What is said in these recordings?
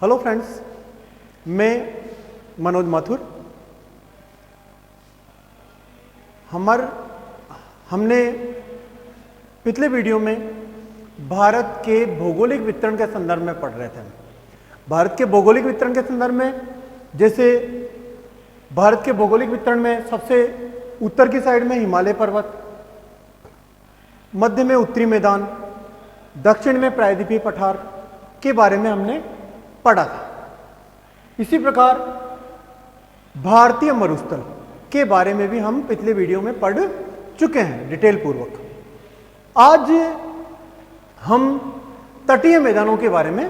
Hello friends, मैं मनोज माथुर। हमने पिछले वीडियो में भारत के भौगोलिक वितरण के संदर्भ में पढ़ रहे थे। भारत के भौगोलिक वितरण के संदर्भ में, जैसे भारत के भौगोलिक वितरण में सबसे उत्तर की साइड में हिमालय पर्वत, मध्य में उत्तरी मैदान, दक्षिण में प्रायद्वीपीय पठार के बारे में हमने पढ़ा था। इसी प्रकार भारतीय मरुस्थल के बारे में भी हम पिछले वीडियो में पढ़ चुके हैं डिटेल पूर्वक। आज हम तटीय मैदानों के बारे में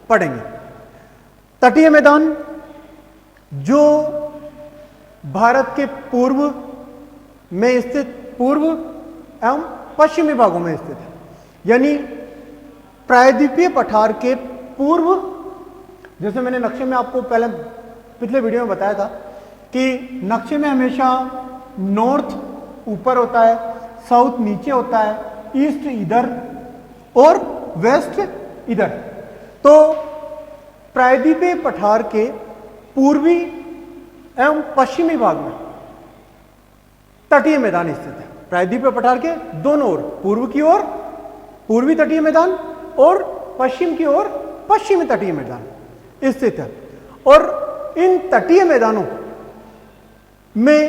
पढ़ेंगे। तटीय मैदान जो भारत के पूर्व में स्थित, पूर्व एवं पश्चिमी भागों में स्थित है, यानी प्रायद्वीपीय पठार के पूर्व। जैसे मैंने नक्शे में आपको पहले पिछले वीडियो में बताया था कि नक्शे में हमेशा नॉर्थ ऊपर होता है, साउथ नीचे होता है, ईस्ट इधर और वेस्ट इधर। तो प्रायद्वीपीय पठार के पूर्वी एवं पश्चिमी भाग में तटीय मैदान स्थित है। प्रायद्वीपीय पठार के दोनों ओर, पूर्व की ओर पूर्वी तटीय मैदान और पश्चिम की ओर पश्चिमी तटीय मैदान स्थित है। और इन तटीय मैदानों में,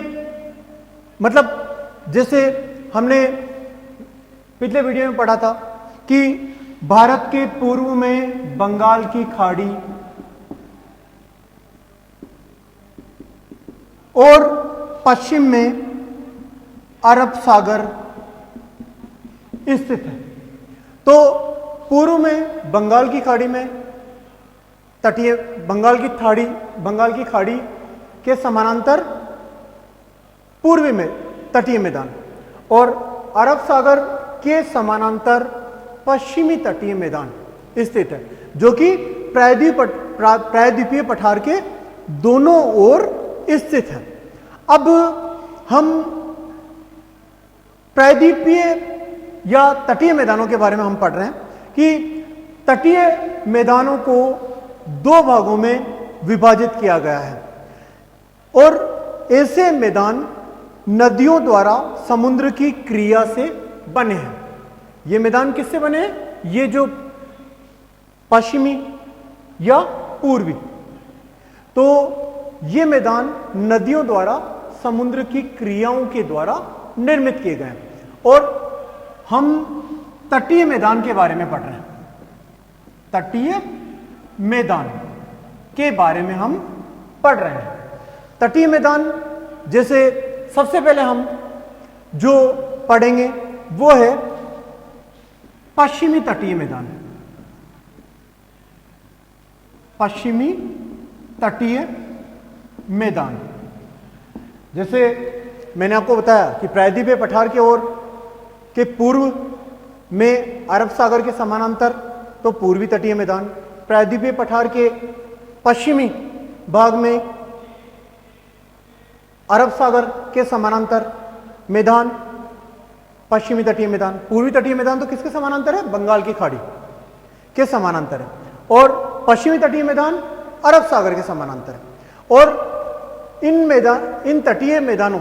मतलब जैसे हमने पिछले वीडियो में पढ़ा था कि भारत के पूर्व में बंगाल की खाड़ी और पश्चिम में अरब सागर स्थित है। तो पूर्व में बंगाल की खाड़ी में तटीय, बंगाल की खाड़ी के समानांतर पूर्वी में तटीय मैदान और अरब सागर के समानांतर पश्चिमी तटीय मैदान स्थित है, जो कि प्रायद्वीपीय पठार के दोनों ओर स्थित है। अब हम प्रायद्वीपीय या तटीय मैदानों के बारे में हम पढ़ रहे हैं कि तटीय मैदानों को दो भागों में विभाजित किया गया है और ऐसे मैदान नदियों द्वारा समुद्र की क्रिया से बने हैं। ये मैदान किससे बने हैं? ये जो पश्चिमी या पूर्वी, तो ये मैदान नदियों द्वारा समुद्र की क्रियाओं के द्वारा निर्मित किए गए हैं। और हम तटीय मैदान के बारे में पढ़ रहे हैं। तटीय मैदान के बारे में हम पढ़ रहे हैं। तटीय मैदान, जैसे सबसे पहले हम जो पढ़ेंगे वो है पश्चिमी तटीय मैदान। पश्चिमी तटीय मैदान, जैसे मैंने आपको बताया कि प्रायद्वीपीय पठार के ओर के पूर्व में अरब सागर के समानांतर तो पूर्वी तटीय मैदान, प्रायद्वीपीय पठार के पश्चिमी भाग में अरब सागर के समानांतर मैदान पश्चिमी तटीय मैदान। पूर्वी तटीय मैदान तो किसके समानांतर है? बंगाल की खाड़ी के समानांतर है। और पश्चिमी तटीय मैदान अरब सागर के समानांतर है। और इन तटीय मैदानों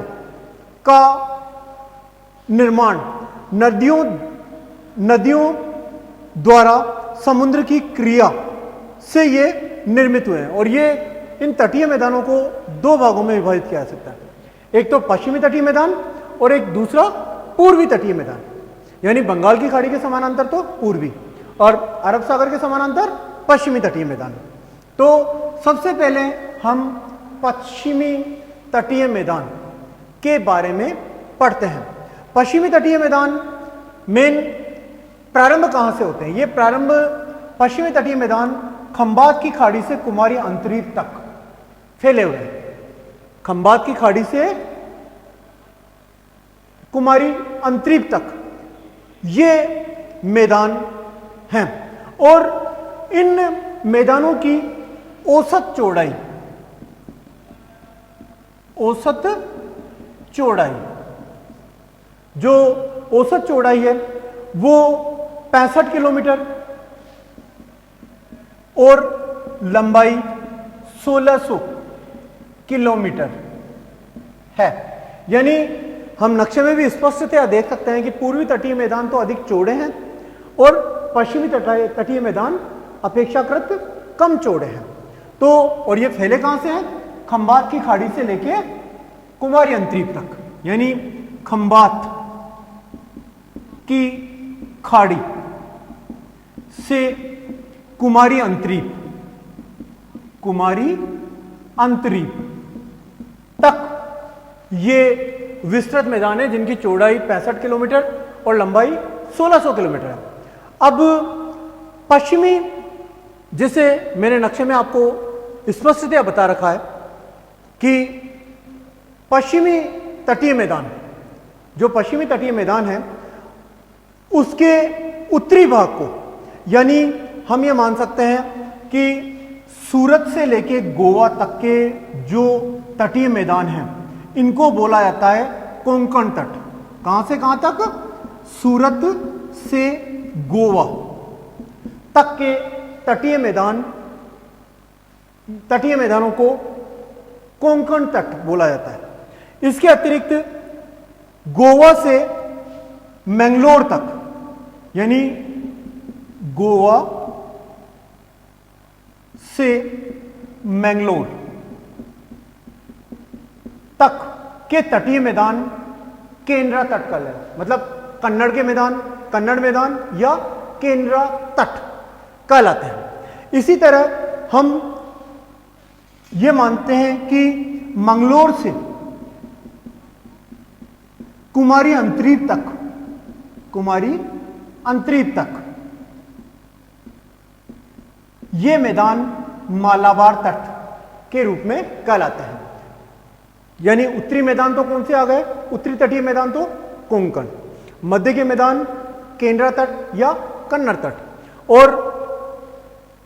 का निर्माण नदियों द्वारा समुद्र की क्रिया से ये निर्मित हुए हैं। और ये इन तटीय मैदानों को दो भागों में विभाजित किया जा सकता है, एक तो पश्चिमी तटीय मैदान और एक दूसरा पूर्वी तटीय मैदान। यानी बंगाल की खाड़ी के समानांतर तो पूर्वी और अरब सागर के समानांतर पश्चिमी तटीय मैदान। तो सबसे पहले हम पश्चिमी तटीय मैदान के बारे में पढ़ते हैं। पश्चिमी तटीय मैदान मेन प्रारंभ कहां से होते हैं? ये प्रारंभ पश्चिमी तटीय मैदान खंबात की खाड़ी से कुमारी अंतरीप तक फैले हुए हैं। खंबात की खाड़ी से कुमारी अंतरीप तक ये मैदान हैं। और इन मैदानों की औसत चौड़ाई जो औसत चौड़ाई है वो 65 किलोमीटर और लंबाई 1600 किलोमीटर है। यानी हम नक्शे में भी स्पष्टतया देख सकते हैं कि पूर्वी तटीय मैदान तो अधिक चौड़े हैं और पश्चिमी तटीय मैदान अपेक्षाकृत कम चौड़े हैं। तो और ये फैले कहां से हैं? खंबात की खाड़ी से लेके कुमारी अंतरीप तक, यानी खंबात की खाड़ी से कुमारी अंतरीप तक ये विस्तृत मैदान है जिनकी चौड़ाई 65 किलोमीटर और लंबाई 1600 किलोमीटर है। अब पश्चिमी, जैसे मैंने नक्शे में आपको स्पष्टतया बता रखा है कि पश्चिमी तटीय मैदान, जो पश्चिमी तटीय मैदान है उसके उत्तरी भाग को, यानी हम ये मान सकते हैं कि सूरत से लेके गोवा तक के जो तटीय मैदान हैं इनको बोला जाता है कोंकण तट। कहां से कहां तक? सूरत से गोवा तक के तटीय मैदानों को कोंकण तट बोला जाता है। इसके अतिरिक्त गोवा से मैंगलोर तक, यानी गोवा से मैंगलोर तक के तटीय मैदान केंद्रा तट कहलाते, मतलब कन्नड़ मैदान या केंद्रा तट कहलाते हैं। इसी तरह हम यह मानते हैं कि मंगलोर से कुमारी अंतरीप तक ये मैदान मालाबार तट के रूप में कहलाते हैं। यानी उत्तरी मैदान तो कौन से आ गए? उत्तरी तटीय मैदान तो कोंकण, मध्य के मैदान केंद्रा तट या कन्नड़ तट, और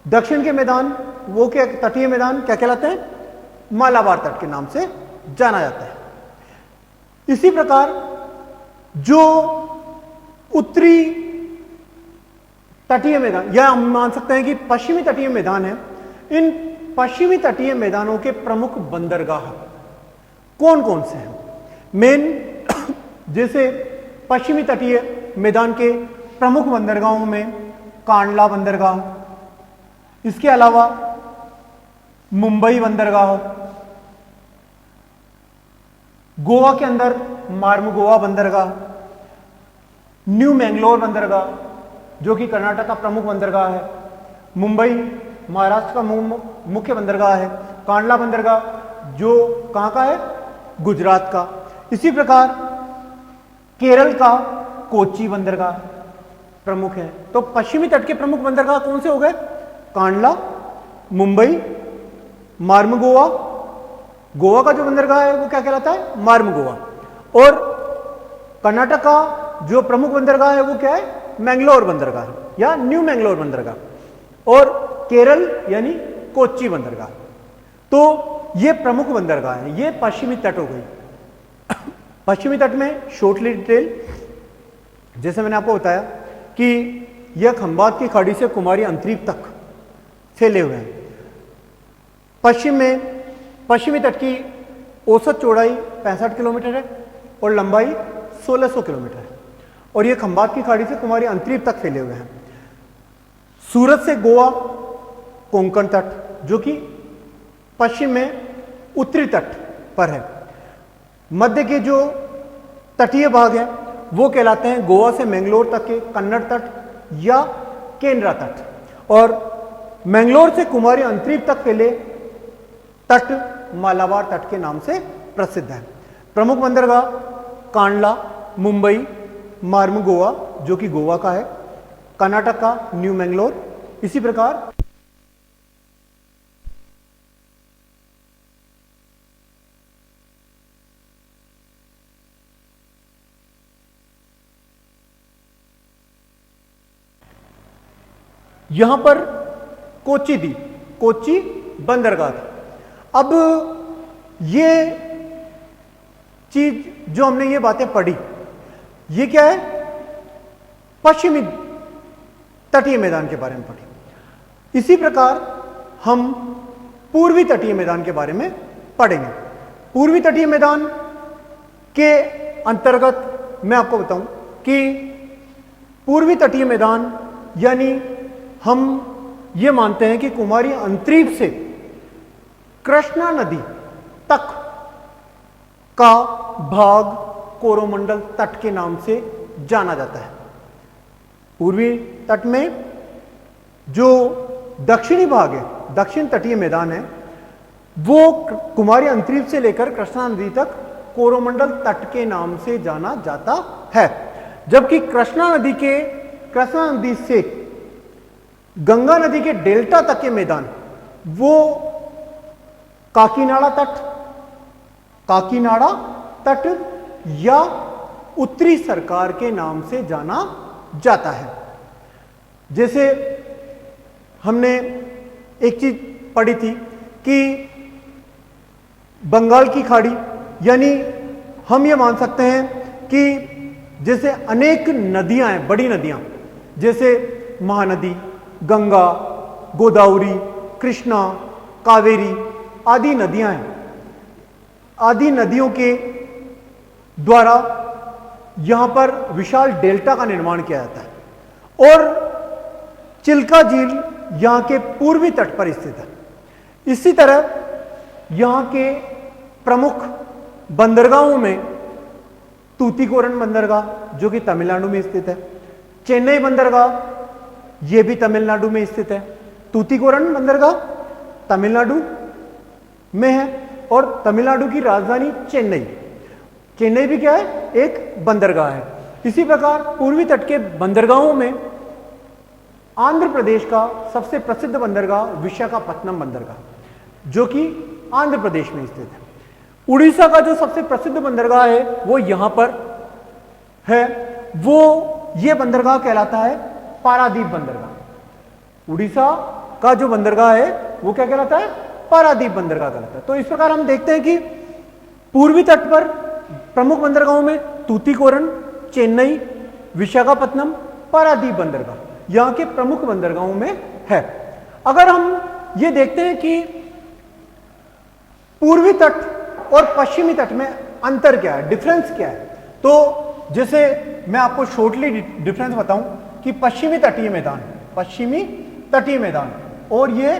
दक्षिण के मैदान वो क्या तटीय मैदान क्या कहलाते हैं? मालाबार तट के नाम से जाना जाता है। इसी प्रकार जो उत्तरी तटीय मैदान, या हम मान सकते हैं कि पश्चिमी तटीय मैदान है, इन पश्चिमी तटीय मैदानों के प्रमुख बंदरगाह कौन कौन से हैं? मेन जैसे पश्चिमी तटीय मैदान के प्रमुख बंदरगाहों में कांडला बंदरगाह, इसके अलावा मुंबई बंदरगाह, गोवा के अंदर मार्मुगोवा बंदरगाह, न्यू मैंगलोर बंदरगाह जो कि कर्नाटक का प्रमुख बंदरगाह है, मुंबई महाराष्ट्र का मुख्य बंदरगाह है, कांडला बंदरगाह जो कहां का है? गुजरात का। इसी प्रकार केरल का कोच्चि बंदरगाह प्रमुख है। तो पश्चिमी तट के प्रमुख बंदरगाह कौन से हो गए? कांडला, मुंबई, मार्मुगोवा, गोवा का जो बंदरगाह है वो क्या कहलाता है? मार्मुगोवा, और कर्नाटक का जो प्रमुख बंदरगाह है वो क्या है? मैंगलोर बंदरगाह या न्यू मैंगलोर बंदरगाह, और केरल यानी कोच्चि बंदरगाह। तो ये प्रमुख बंदरगाह है। ये पश्चिमी तट हो गई। पश्चिमी तट में शॉर्टली डिटेल, जैसे मैंने आपको बताया कि यह खंबात की खाड़ी से कुमारी अंतरीप तक फैले हुए हैं। पश्चिम में पश्चिमी तट की औसत चौड़ाई 65 किलोमीटर है और लंबाई 1600 किलोमीटर है, और यह खंबात की खाड़ी से कुमारी अंतरीप तक फैले हुए हैं। सूरत से गोवा कोंकण तट जो कि पश्चिम में उत्तरी तट पर है। मध्य के जो तटीय भाग हैं वो कहलाते हैं गोवा से मैंगलोर तक के कन्नड़ तट या केंद्रा तट, और मैंगलोर से कुमारी अंतरीप तक फैले तट मालाबार तट के नाम से प्रसिद्ध है। प्रमुख बंदरगाह कांडला, मुंबई, मार्मुगोवा जो कि गोवा का है, कर्नाटक का न्यू मैंगलोर। इसी प्रकार यहां पर कोच्चि थी, कोच्चि बंदरगाह थी। अब ये चीज जो हमने ये बातें पढ़ी, ये क्या है? पश्चिमी तटीय मैदान के बारे में पढ़ी। इसी प्रकार हम पूर्वी तटीय मैदान के बारे में पढ़ेंगे। पूर्वी तटीय मैदान के अंतर्गत मैं आपको बताऊं कि पूर्वी तटीय मैदान यानी हम ये मानते हैं कि कुमारी अंतरीप से कृष्णा नदी तक का भाग कोरोमंडल तट के नाम से जाना जाता है। पूर्वी तट में जो दक्षिणी भाग है, दक्षिण तटीय मैदान है, वो कुमारी अंतरीप से लेकर कृष्णा नदी तक कोरोमंडल तट के नाम से जाना जाता है। जबकि कृष्णा नदी से गंगा नदी के डेल्टा तक के मैदान वो काकीनाड़ा तट या उत्तरी सरकार के नाम से जाना जाता है। जैसे हमने एक चीज पढ़ी थी कि बंगाल की खाड़ी, यानी हम ये मान सकते हैं कि जैसे अनेक नदियां हैं, बड़ी नदियां जैसे महानदी, गंगा, गोदावरी, कृष्णा, कावेरी आदि नदियां हैं। आदि नदियों के द्वारा यहां पर विशाल डेल्टा का निर्माण किया जाता है और चिल्का झील यहां के पूर्वी तट पर स्थित है। इसी तरह यहां के प्रमुख बंदरगाहों में तूतीकोरन बंदरगाह जो कि तमिलनाडु में स्थित है, चेन्नई बंदरगाह यह भी तमिलनाडु में स्थित है। तूतीकोरन बंदरगाह तमिलनाडु में है और तमिलनाडु की राजधानी चेन्नई भी क्या है, एक बंदरगाह है। इसी प्रकार पूर्वी तट के बंदरगाहों में आंध्र प्रदेश का सबसे प्रसिद्ध बंदरगाह विशाखापत्तनम बंदरगाह जो कि आंध्र प्रदेश में स्थित है। उड़ीसा का जो सबसे प्रसिद्ध बंदरगाह है वो यहां पर है, वो ये बंदरगाह कहलाता है पारादीप बंदरगाह। उड़ीसा का जो बंदरगाह है वो क्या कहलाता है, पारादीप बंदरगाह कहलाता है। तो इस प्रकार हम देखते हैं कि पूर्वी तट पर प्रमुख बंदरगाहों में तूतीकोरन, चेन्नई, विशाखापत्तनम, पारादीप बंदरगाह यहां के प्रमुख बंदरगाहों में है। अगर हम ये देखते हैं कि पूर्वी तट और पश्चिमी तट में अंतर क्या है, डिफरेंस क्या है, तो जैसे मैं आपको शॉर्टली डिफरेंस बताऊं कि पश्चिमी तटीय मैदान और ये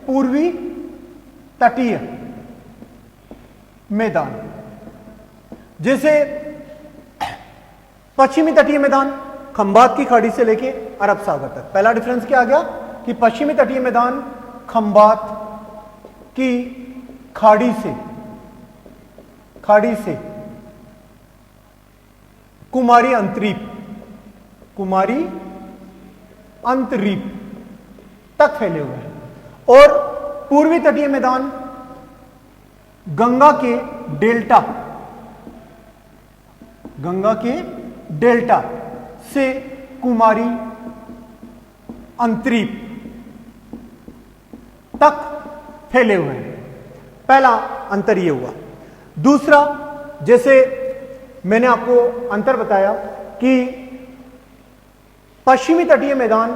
पूर्वी तटीय मैदान। जैसे पश्चिमी तटीय मैदान खंबात की खाड़ी से लेके अरब सागर तक। पहला डिफरेंस क्या आ गया कि पश्चिमी तटीय मैदान खंबात की खाड़ी से कुमारी अंतरीप तक फैले हुए हैं और पूर्वी तटीय मैदान गंगा के डेल्टा से कुमारी अंतरीप तक फैले हुए हैं। पहला अंतर यह हुआ। दूसरा, जैसे मैंने आपको अंतर बताया कि पश्चिमी तटीय मैदान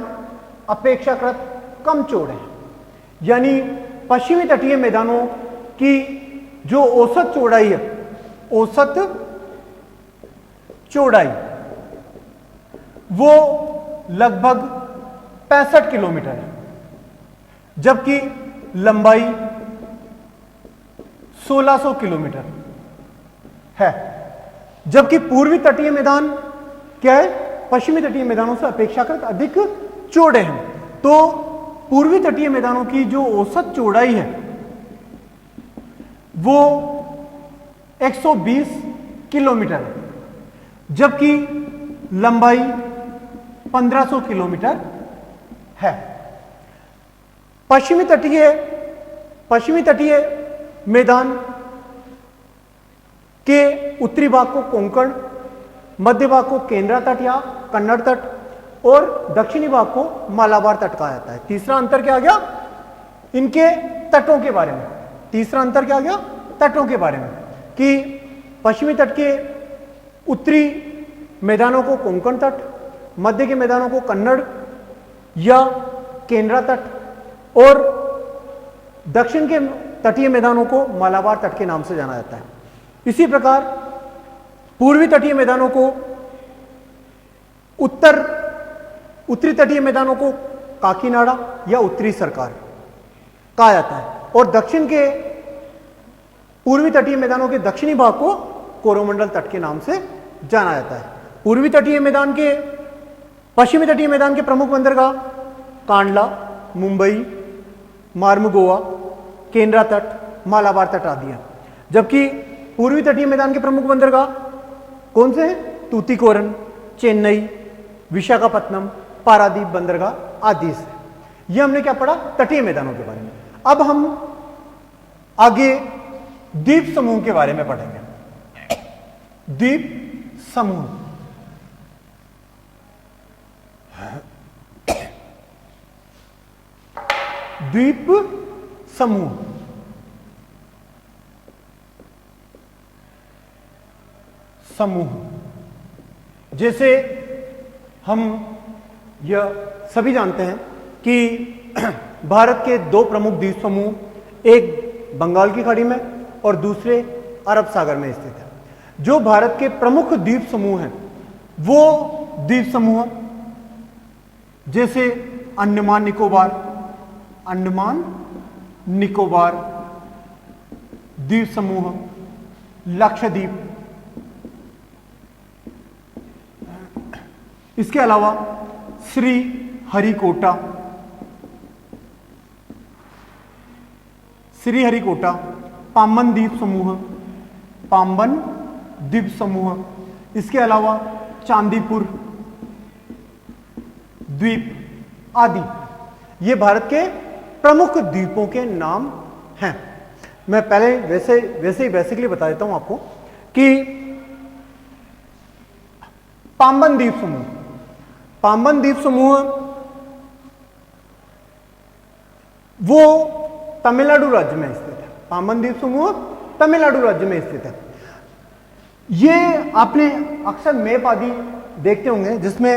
अपेक्षाकृत कम चौड़े हैं, यानी पश्चिमी तटीय मैदानों की जो औसत चौड़ाई वो लगभग 65 किलोमीटर है, जबकि लंबाई 1600 किलोमीटर है। जबकि पूर्वी तटीय मैदान क्या है, पश्चिमी तटीय मैदानों से अपेक्षाकृत अधिक चौड़े हैं। तो पूर्वी तटीय मैदानों की जो औसत चौड़ाई है वो 120 किलोमीटर है, जबकि लंबाई 1500 किलोमीटर है। पश्चिमी तटीय मैदान के उत्तरी भाग को कोंकण, मध्य भाग को केंद्रा तट या कन्नड़ तट और दक्षिणी भाग को मालाबार तट कहा जाता है। तीसरा अंतर क्या आ गया इनके तटों के बारे में, तटों के बारे में कि पश्चिमी तट के उत्तरी मैदानों को कोंकण तट, मध्य के मैदानों को कन्नड़ या केंद्रा तट और दक्षिण के तटीय मैदानों को मालाबार तट के नाम से जाना जाता है। इसी प्रकार पूर्वी तटीय मैदानों को उत्तरी तटीय मैदानों को काकीनाडा या उत्तरी सरकार कहा जाता है, और दक्षिण के पूर्वी तटीय मैदानों के दक्षिणी भाग को कोरोमंडल तट के नाम से जाना जाता है। पूर्वी तटीय मैदान के पश्चिमी तटीय मैदान के प्रमुख बंदरगाह कांडला, मुंबई, मार्मुगोवा, केंद्रा तट, मालाबार तट आदि हैं। जबकि पूर्वी तटीय मैदान के प्रमुख बंदरगाह कौन से हैं? तूतीकोरन, चेन्नई, विशाखापत्तनम, पारादीप बंदरगाह आदि से। यह हमने क्या पढ़ा? तटीय मैदानों के बारे में। अब हम आगे द्वीप समूह के बारे में पढ़ेंगे। द्वीप समूह, द्वीप समूह जैसे हम यह सभी जानते हैं कि भारत के दो प्रमुख द्वीप समूह, एक बंगाल की खाड़ी में और दूसरे अरब सागर में स्थित है। जो भारत के प्रमुख द्वीप समूह हैं वो द्वीप समूह जैसे अंडमान निकोबार द्वीप समूह, लक्षद्वीप, इसके अलावा श्री हरिकोटा, पाम्बन द्वीप समूह, इसके अलावा चांदीपुर द्वीप आदि, ये भारत के प्रमुख द्वीपों के नाम हैं। मैं पहले वैसे ही बेसिकली बता देता हूं आपको कि पाम्बन द्वीप समूह वो तमिलनाडु राज्य में स्थित है। पाम्बन द्वीप समूह तमिलनाडु राज्य में स्थित है। ये आपने अक्सर मैप आदि देखते होंगे जिसमें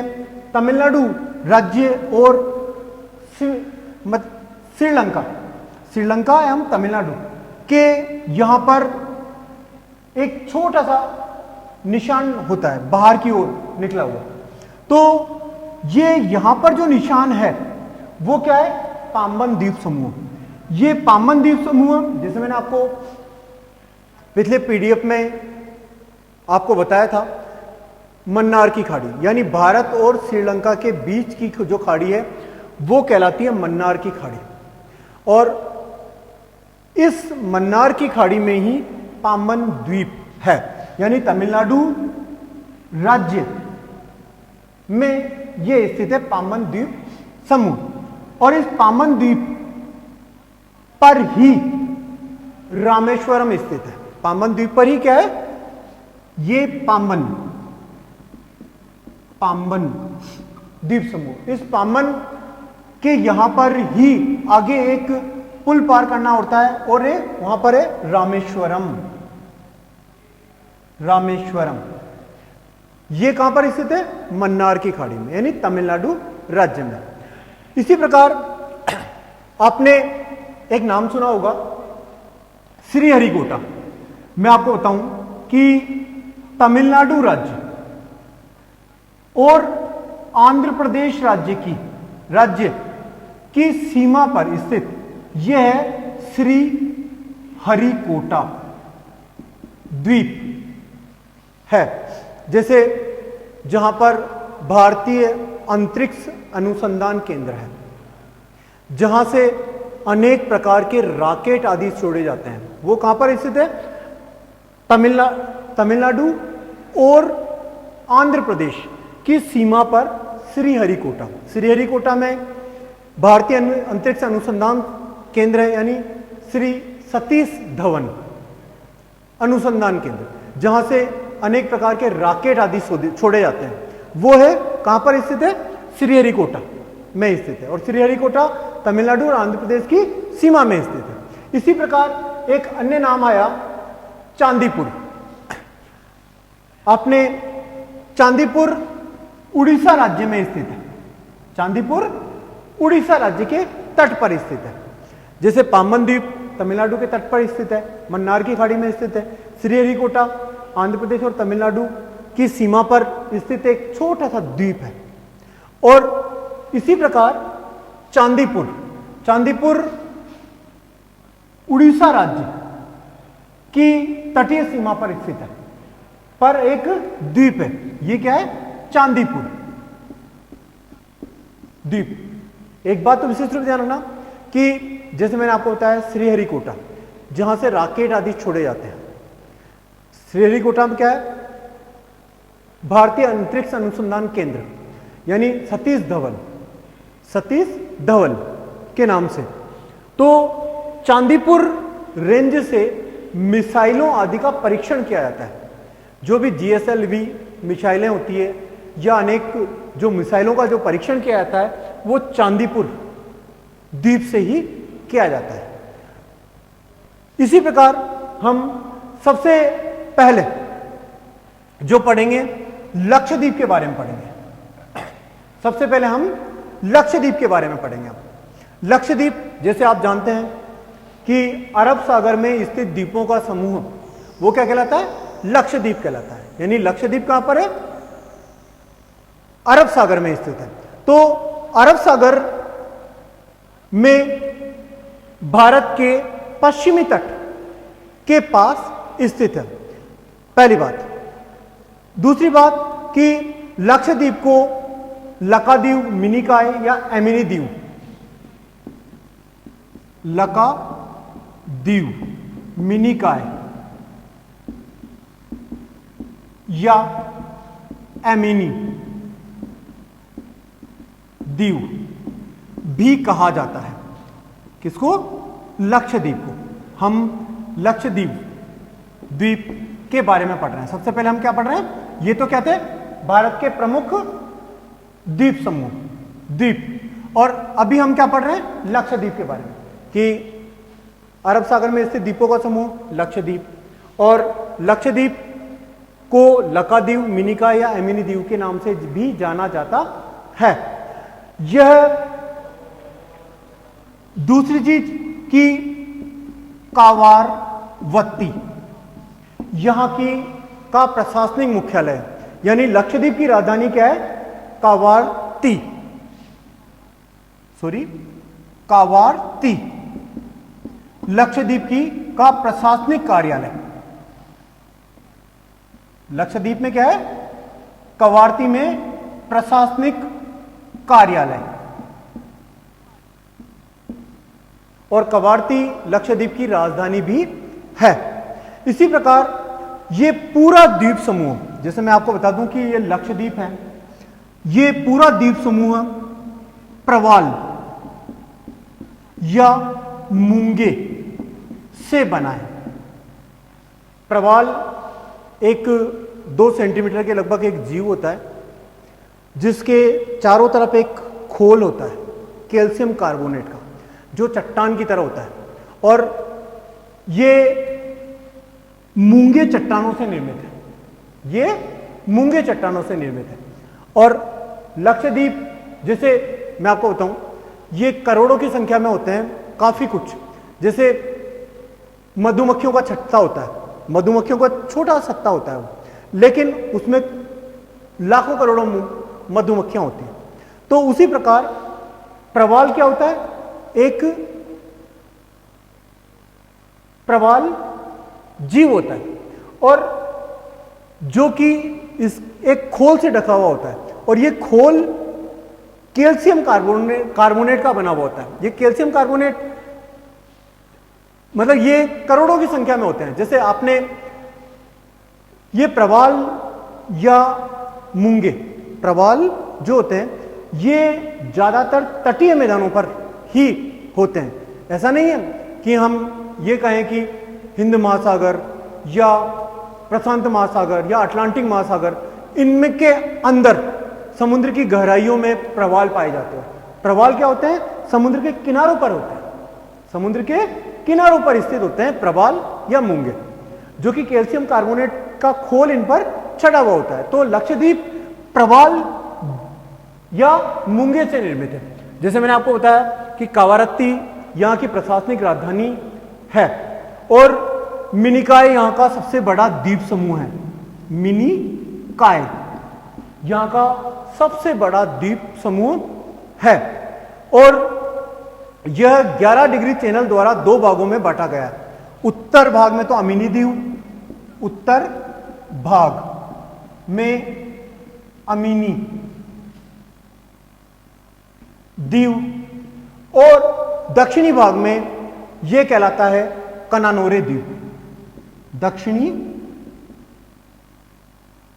तमिलनाडु राज्य और श्रीलंका एवं तमिलनाडु के यहां पर एक छोटा सा निशान होता है बाहर की ओर निकला हुआ। तो ये यहां पर जो निशान है वो क्या है? पाम्बन द्वीप समूह। ये पाम्बन द्वीप समूह, जैसे मैंने आपको पिछले पीडीएफ में आपको बताया था, मन्नार की खाड़ी, यानी भारत और श्रीलंका के बीच की जो खाड़ी है वो कहलाती है मन्नार की खाड़ी। और इस मन्नार की खाड़ी में ही पाम्बन द्वीप है, यानी तमिलनाडु राज्य में यह स्थित है पाम्बन द्वीप समूह। और इस पाम्बन द्वीप पर ही रामेश्वरम स्थित है। पाम्बन द्वीप पर ही क्या है? ये पाम्बन द्वीप समूह। इस पाम्बन के यहां पर ही आगे एक पुल पार करना होता है और वहां पर है रामेश्वरम। ये कहां पर स्थित है? मन्नार की खाड़ी में, यानी तमिलनाडु राज्य में। इसी प्रकार आपने एक नाम सुना होगा श्रीहरिकोटा। मैं आपको बताऊं कि तमिलनाडु राज्य और आंध्र प्रदेश राज्य की सीमा पर स्थित यह है श्री हरिकोटा द्वीप है। जैसे जहां पर भारतीय अंतरिक्ष अनुसंधान केंद्र है, जहां से अनेक प्रकार के रॉकेट आदि छोड़े जाते हैं, वो कहां पर स्थित है? तमिलनाडु और आंध्र प्रदेश की सीमा पर श्रीहरिकोटा में भारतीय अंतरिक्ष अनुसंधान केंद्र है, यानी श्री सतीश धवन अनुसंधान केंद्र, जहां से अनेक प्रकार के रॉकेट आदि छोड़े जाते हैं। वो है कहां पर स्थित है? श्रीहरिकोटा में स्थित है। और श्रीहरिकोटा तमिलनाडु और आंध्र प्रदेश की सीमा में स्थित है। इसी प्रकार एक अन्य नाम आया चांदीपुर। आपने चांदीपुर उड़ीसा राज्य में स्थित है। चांदीपुर उड़ीसा राज्य के तट पर स्थित है। जैसे पाम्बन द्वीप तमिलनाडु के तट पर स्थित है, मन्नार की खाड़ी में स्थित है। श्रीहरिकोटा आंध्र प्रदेश और तमिलनाडु की सीमा पर स्थित एक छोटा सा द्वीप है। और इसी प्रकार चांदीपुर उड़ीसा राज्य की तटीय सीमा पर स्थित है, पर एक द्वीप है। ये क्या है? चांदीपुर द्वीप। एक बात तो विशेष रूप से ध्यान रखना कि जैसे मैंने आपको बताया श्रीहरिकोटा, जहां से रॉकेट आदि छोड़े जाते हैं। श्रीहरिकोटा में क्या है? भारतीय अंतरिक्ष अनुसंधान केंद्र यानी सतीश धवन के नाम से। तो चांदीपुर रेंज से मिसाइलों आदि का परीक्षण किया जाता है। जो भी GSLV मिसाइलें होती है या अनेक जो मिसाइलों का जो परीक्षण किया जाता है वो चांदीपुर द्वीप से ही किया जाता है। इसी प्रकार हम सबसे पहले जो पढ़ेंगे लक्षद्वीप के बारे में पढ़ेंगे। सबसे पहले हम लक्षद्वीप के बारे में पढ़ेंगे। लक्षद्वीप जैसे आप जानते हैं कि अरब सागर में स्थित द्वीपों का समूह वो क्या कहलाता है? लक्षद्वीप कहलाता है। यानी लक्षद्वीप कहां पर है? अरब सागर में स्थित है। तो अरब सागर में भारत के पश्चिमी तट के पास स्थित है, पहली बात। दूसरी बात कि लक्षद्वीप को लकाद्वीप, मिनिकॉय या एमिनी द्वीप, लकाद्वीप, मिनिकॉय या एमिनी द्वीप भी कहा जाता है। किसको? लक्षद्वीप को। हम लक्षद्वीप द्वीप के बारे में पढ़ रहे हैं। सबसे पहले हम क्या पढ़ रहे हैं? ये तो क्या थे? भारत के प्रमुख द्वीप समूह, द्वीप। और अभी हम क्या पढ़ रहे हैं? लक्षद्वीप के बारे में कि अरब सागर में स्थित द्वीपों का समूह लक्षद्वीप। और लक्षद्वीप को लकाद्वीप, मिनिकॉय या एमिनी द्वीप के नाम से भी जाना जाता है। यह दूसरी चीज कि कावारवत्ती यहां की का प्रशासनिक मुख्यालय है। यानी लक्षद्वीप की राजधानी क्या है? कावारती लक्षद्वीप की का प्रशासनिक कार्यालय। लक्षद्वीप में क्या है? कवारती में प्रशासनिक कार्यालय। और कवारती लक्षद्वीप की राजधानी भी है। इसी प्रकार ये पूरा द्वीप समूह, जैसे मैं आपको बता दूं कि ये लक्षद्वीप है, ये पूरा द्वीप समूह प्रवाल या मूंगे से बना है। प्रवाल एक 2 सेंटीमीटर के लगभग एक जीव होता है जिसके चारों तरफ एक खोल होता है कैल्शियम कार्बोनेट का, जो चट्टान की तरह होता है। और ये मूंगे चट्टानों से निर्मित है। ये मूंगे चट्टानों से निर्मित है। और लक्षद्वीप, जैसे मैं आपको बताऊं, ये करोड़ों की संख्या में होते हैं। काफी कुछ जैसे मधुमक्खियों का छत्ता होता है, मधुमक्खियों का छोटा सत्ता होता है वो, लेकिन उसमें लाखों करोड़ों मधुमक्खियां होती हैं। तो उसी प्रकार प्रवाल क्या होता है? एक प्रवाल जीव होता है और जो कि इस एक खोल से ढका हुआ होता है। और ये खोल कैल्शियम कार्बोनेट का बना हुआ होता है। ये कैल्शियम कार्बोनेट मतलब ये करोड़ों की संख्या में होते हैं। जैसे आपने ये प्रवाल या मूंगे, प्रवाल जो होते हैं ये ज्यादातर तटीय मैदानों पर ही होते हैं। ऐसा नहीं है कि हम ये कहें कि हिंद महासागर या प्रशांत महासागर या अटलांटिक महासागर, इनमें के अंदर समुद्र की गहराइयों में प्रवाल पाए जाते हैं। प्रवाल क्या होते हैं? समुद्र के किनारों पर होते हैं। समुद्र के किनारों पर स्थित होते हैं प्रवाल या मूंगे, जो कि कैल्शियम कार्बोनेट का खोल इन पर छटा हुआ होता है। तो लक्षद्वीप प्रवाल या मूंगे से निर्मित है। जैसे मैंने आपको बताया कि कावारत्ती यहाँ की प्रशासनिक राजधानी है। और मिनिकॉय यहाँ का सबसे बड़ा द्वीप समूह है। मिनिकॉय यहाँ का सबसे बड़ा द्वीप समूह है और यह 11 डिग्री चैनल द्वारा दो भागों में बांटा गया है। उत्तर भाग में तो अमीनी द्वीप, उत्तर भाग में अमीनी द्वीप और दक्षिणी भाग में यह कहलाता है कनानोरे द्वीप। दक्षिणी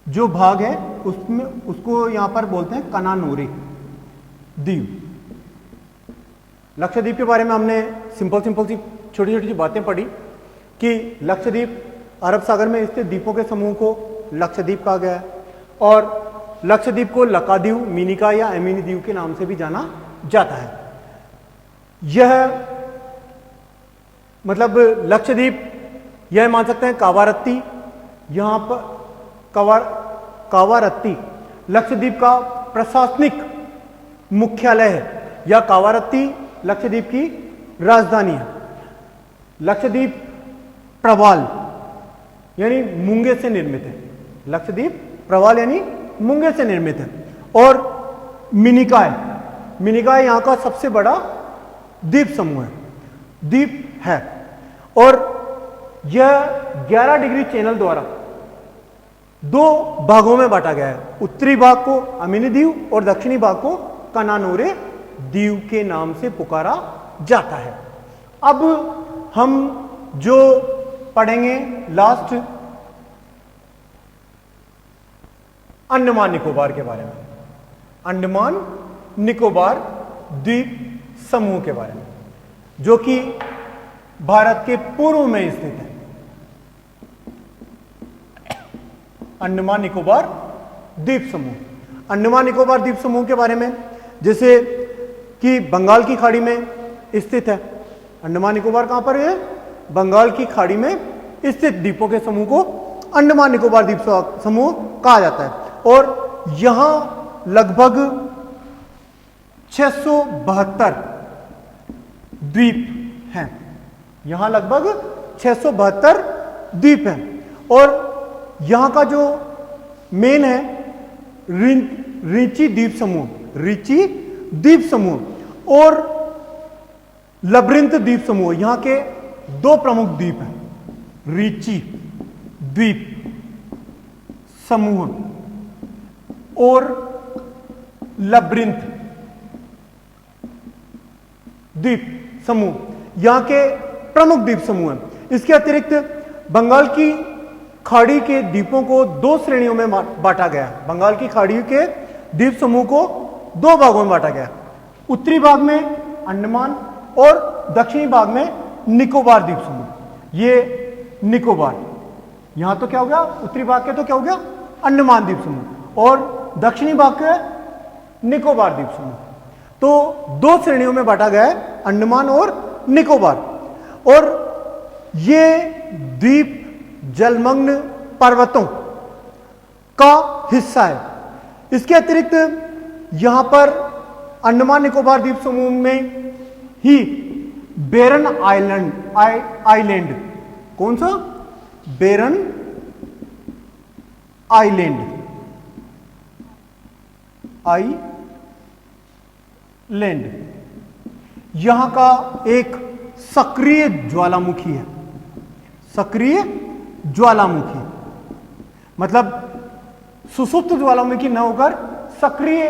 जो भाग है उसमें उसको यहां पर बोलते हैं कनानोरे द्वीप। लक्षद्वीप के बारे में हमने सिंपल सी छोटी छोटी बातें पढ़ी कि लक्षद्वीप अरब सागर में स्थित द्वीपों के समूह को लक्षद्वीप कहा गया है और लक्षद्वीप को लकाद्वीप, मिनिका या अमीनी द्वीप के नाम से भी जाना जाता है। यह मतलब लक्षद्वीप यह मान सकते हैं कावारत्ती, यहां पर कावारत्ती लक्षद्वीप का प्रशासनिक मुख्यालय है या कावारत्ती लक्षद्वीप की राजधानी है। लक्षद्वीप प्रवाल यानी मूंगे से निर्मित है। लक्षद्वीप प्रवाल यानी मूंगे से निर्मित है। और मिनिकॉय यहां का सबसे बड़ा द्वीप समूह है, द्वीप है और यह 11 डिग्री चैनल द्वारा दो भागों में बांटा गया है। उत्तरी भाग को अमीनी द्वीप और दक्षिणी भाग को कनानोरे द्वीप के नाम से पुकारा जाता है। अब हम जो पढ़ेंगे लास्ट अंडमान निकोबार के बारे में, अंडमान निकोबार द्वीप समूह के बारे में, जो कि भारत के पूर्व में स्थित है। अंडमान निकोबार द्वीप समूह, अंडमान निकोबार द्वीप समूह के बारे में जैसे कि बंगाल की खाड़ी में स्थित है। अंडमान निकोबार कहां पर है? बंगाल की खाड़ी में स्थित द्वीपों के समूह को अंडमान निकोबार द्वीप समूह कहा जाता है और यहां लगभग 672 द्वीप हैं। यहां लगभग 672 द्वीप हैं और यहां का जो मेन है रिची द्वीप समूह, रिची द्वीप समूह और लब्रिंथ द्वीप समूह, यहां के दो प्रमुख द्वीप हैं। रिची द्वीप समूह और लब्रिंथ द्वीप समूह यहां के प्रमुख द्वीप समूह हैं। इसके अतिरिक्त बंगाल की खाड़ी के द्वीपों को दो श्रेणियों में बांटा गया। बंगाल की खाड़ी के द्वीप समूह को दो भागों में बांटा गया। उत्तरी भाग में अंडमान और दक्षिणी भाग में निकोबार द्वीप समूह। ये निकोबार, यहां तो क्या हो गया, उत्तरी भाग के तो क्या हो गया अंडमान द्वीप समूह और दक्षिणी भाग के निकोबार द्वीप समूह। तो दो श्रेणियों में बांटा गया है, अंडमान और निकोबार। और ये द्वीप जलमग्न पर्वतों का हिस्सा है। इसके अतिरिक्त यहां पर अंडमान निकोबार द्वीप समूह में ही बेरन आइलैंड, कौन सा? बेरन आइलैंड यहां का एक सक्रिय ज्वालामुखी है। सक्रिय ज्वालामुखी मतलब सुसुप्त ज्वालामुखी न होकर सक्रिय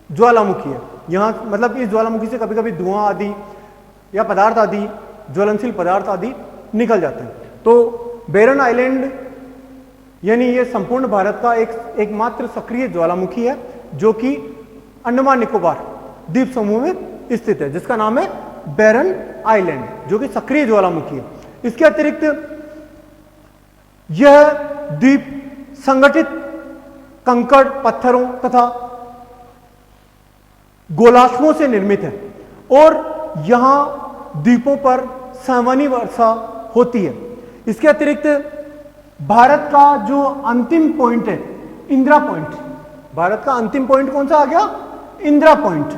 ज्वालामुखी है। यहां मतलब इस ज्वालामुखी से कभी कभी धुआं आदि या पदार्थ आदि, ज्वलनशील पदार्थ आदि निकल जाते हैं। तो बेरन आइलैंड यानी ये संपूर्ण भारत का एकमात्र सक्रिय ज्वालामुखी है जो कि अंडमान निकोबार द्वीप समूह में स्थित है, जिसका नाम है बेरन आइलैंड, जो कि सक्रिय ज्वालामुखी है। इसके अतिरिक्त यह द्वीप संगठित कंकड़ पत्थरों तथा गोलाश्वों से निर्मित है और यहां द्वीपों पर सामान्य वर्षा होती है। इसके अतिरिक्त भारत का जो अंतिम पॉइंट है इंदिरा पॉइंट, भारत का अंतिम पॉइंट कौन सा आ गया? इंदिरा पॉइंट।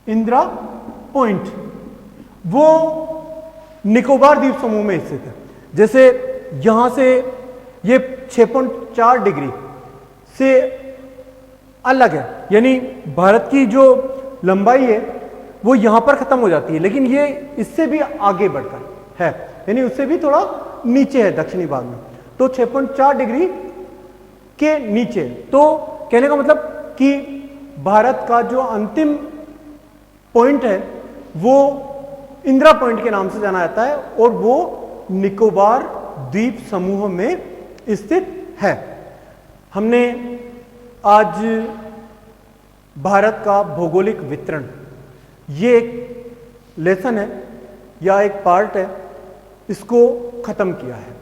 इंदिरा पॉइंट वो निकोबार द्वीप समूह में स्थित है। जैसे यहां से ये 6.4 डिग्री से अलग है, यानी भारत की जो लंबाई है वो यहां पर खत्म हो जाती है, लेकिन ये इससे भी आगे बढ़कर है, यानी उससे भी थोड़ा नीचे है दक्षिणी भाग में, तो 6.4 डिग्री के नीचे। तो कहने का मतलब कि भारत का जो अंतिम पॉइंट है वो इंदिरा पॉइंट के नाम से जाना जाता है और वो निकोबार द्वीप समूह में स्थित है। हमने आज भारत का भौगोलिक वितरण, ये एक लेसन है या एक पार्ट है, इसको खत्म किया है।